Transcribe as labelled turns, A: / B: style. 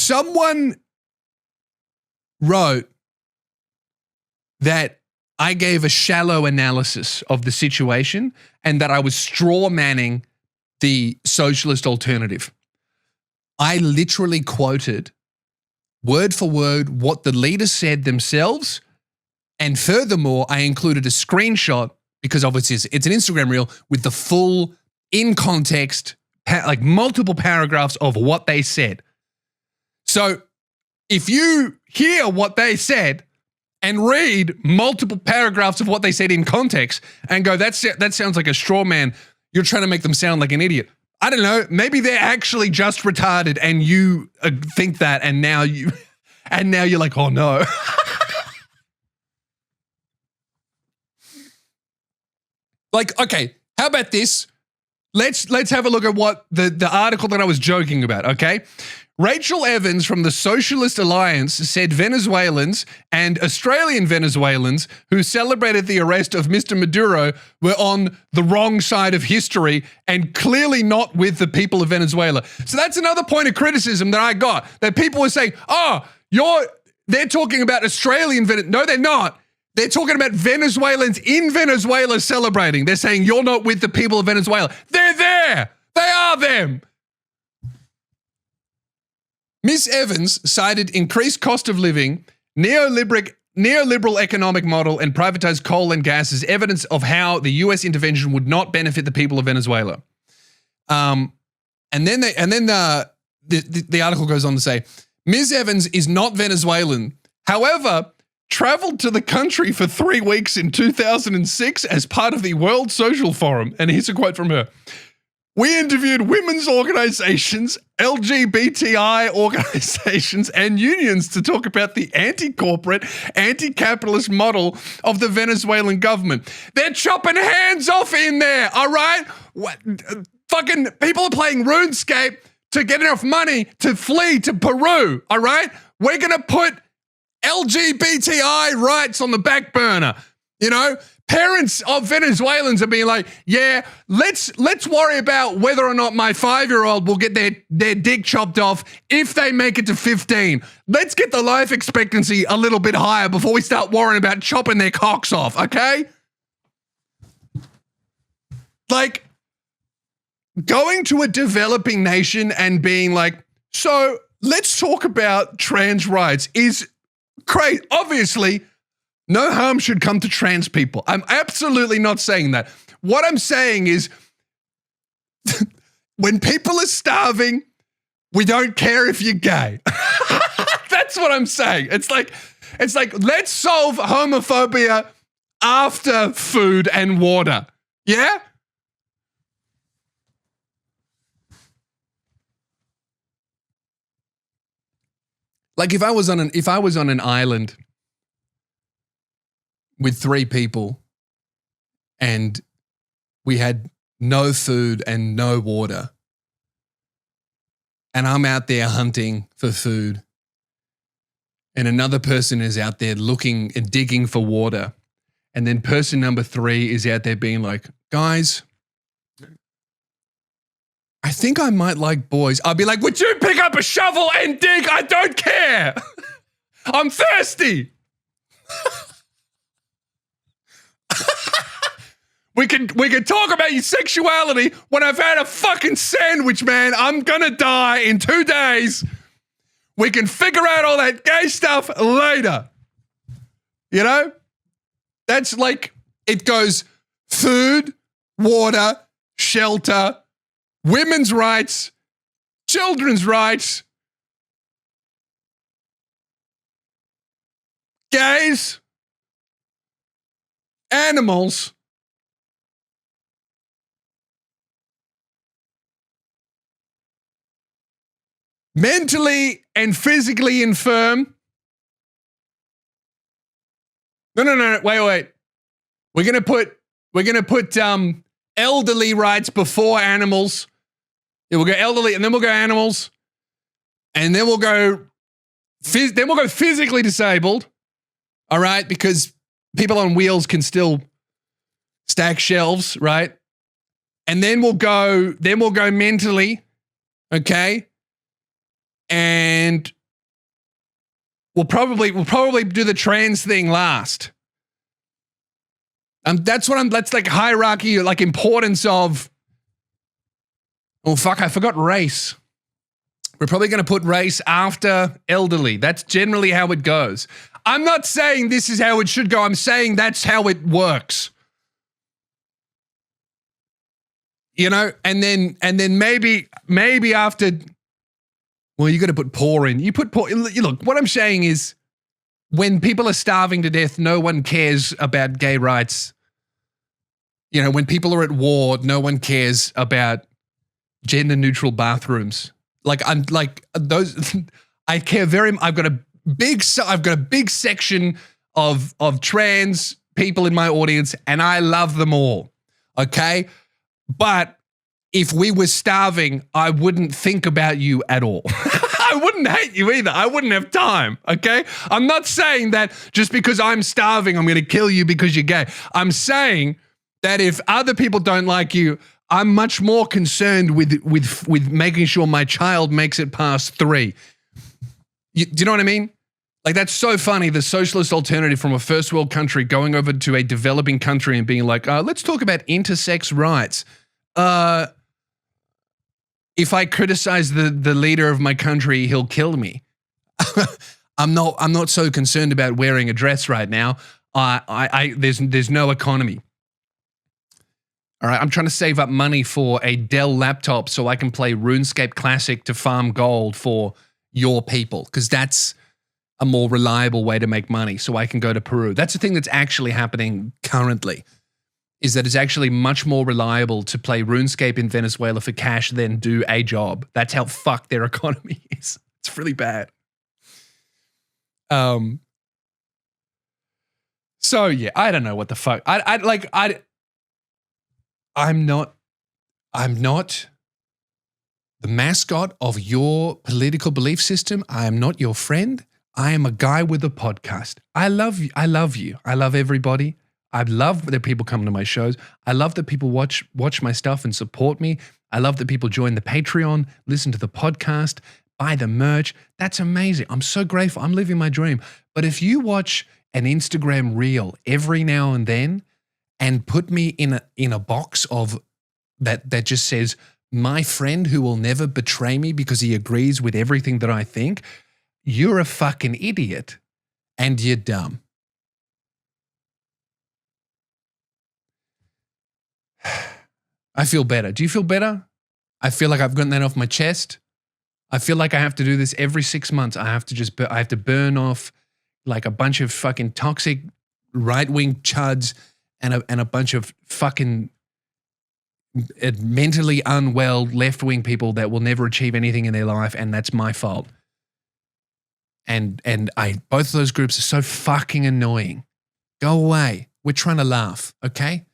A: someone wrote that I gave a shallow analysis of the situation and that I was straw manning the socialist alternative. I literally quoted word for word what the leaders said themselves. And furthermore, I included a screenshot because obviously it's an Instagram reel with the full in context, like multiple paragraphs of what they said. So if you hear what they said and read multiple paragraphs of what they said in context and go, that sounds like a straw man, you're trying to make them sound like an idiot. I don't know. Maybe they're actually just retarded and you think that, and now you're like, oh no. Like, okay, how about this? Let's have a look at what the article that I was joking about, okay? Rachel Evans from the Socialist Alliance said Venezuelans and Australian Venezuelans who celebrated the arrest of Mr. Maduro were on the wrong side of history and clearly not with the people of Venezuela. So that's another point of criticism that I got, that people were saying, oh, they're talking about Australian Venezuelans. No, they're not. They're talking about Venezuelans in Venezuela celebrating. They're saying you're not with the people of Venezuela. They're there. They are them. Ms. Evans cited increased cost of living, neoliberal economic model, and privatized coal and gas as evidence of how the U.S. intervention would not benefit the people of Venezuela. And then the article goes on to say, Ms. Evans is not Venezuelan. However, traveled to the country for 3 weeks in 2006 as part of the World Social Forum. And here's a quote from her. We interviewed women's organizations, LGBTI organizations, and unions to talk about the anti-corporate, anti-capitalist model of the Venezuelan government. They're chopping hands off in there, all right? Fucking people are playing RuneScape to get enough money to flee to Peru, all right? We're going to put LGBTI rights on the back burner, you know? Parents of Venezuelans are being like, yeah, let's worry about whether or not my 5-year-old will get their dick chopped off if they make it to 15. Let's get the life expectancy a little bit higher before we start worrying about chopping their cocks off, okay? Like, going to a developing nation and being like, so let's talk about trans rights is crazy. Obviously, no harm should come to trans people. I'm absolutely not saying that. What I'm saying is when people are starving, we don't care if you're gay. That's what I'm saying. It's like let's solve homophobia after food and water. Yeah? Like if I was on an island with 3 people and we had no food and no water, and I'm out there hunting for food and another person is out there looking and digging for water, and then person number 3 is out there being like, guys, I think I might like boys. I'll be like, would you pick up a shovel and dig? I don't care. I'm thirsty. We can talk about your sexuality when I've had a fucking sandwich, man. I'm gonna die in 2 days. We can figure out all that gay stuff later. You know? That's like, it goes food, water, shelter, women's rights, children's rights, gays, animals, mentally and physically infirm. No. Wait. We're gonna put elderly rights before animals. Yeah, we'll go elderly, and then we'll go animals, and then we'll go physically disabled. All right, because people on wheels can still stack shelves, right? And then we'll go mentally, okay? And we'll probably do the trans thing last. That's like hierarchy, like importance of. Oh fuck! I forgot race. We're probably going to put race after elderly. That's generally how it goes. I'm not saying this is how it should go. I'm saying that's how it works. You know, and then maybe after. Well, you got to put poor in. You put poor. Look, what I'm saying is, when people are starving to death, no one cares about gay rights. You know, when people are at war, no one cares about gender-neutral bathrooms. I'm like those. I care very. I've got a big section of trans people in my audience, and I love them all. Okay, but if we were starving, I wouldn't think about you at all. I wouldn't hate you either. I wouldn't have time, okay? I'm not saying that just because I'm starving, I'm going to kill you because you're gay. I'm saying that if other people don't like you, I'm much more concerned with making sure my child makes it past 3. Do you know what I mean? Like, that's so funny, the socialist alternative from a first world country going over to a developing country and being like, let's talk about intersex rights. If I criticize the leader of my country, he'll kill me. I'm not so concerned about wearing a dress right now. There's no economy. All right, I'm trying to save up money for a Dell laptop so I can play RuneScape Classic to farm gold for your people, because that's a more reliable way to make money, so I can go to Peru. That's the thing that's actually happening currently, is that it's actually much more reliable to play RuneScape in Venezuela for cash than do a job. That's how fucked their economy is. It's really bad. So yeah, I don't know what the fuck. I'm not the mascot of your political belief system. I am not your friend. I am a guy with a podcast. I love you. I love you. I love everybody. I love that people come to my shows. I love that people watch my stuff and support me. I love that people join the Patreon, listen to the podcast, buy the merch. That's amazing. I'm so grateful. I'm living my dream. But if you watch an Instagram reel every now and then and put me in a box of that just says, my friend who will never betray me because he agrees with everything that I think, you're a fucking idiot and you're dumb. I feel better. Do you feel better? I feel like I've gotten that off my chest. I feel like I have to do this every 6 months. I have to burn off like a bunch of fucking toxic right-wing chuds and a bunch of fucking mentally unwell left-wing people that will never achieve anything in their life, and that's my fault. And both of those groups are so fucking annoying. Go away. We're trying to laugh, okay?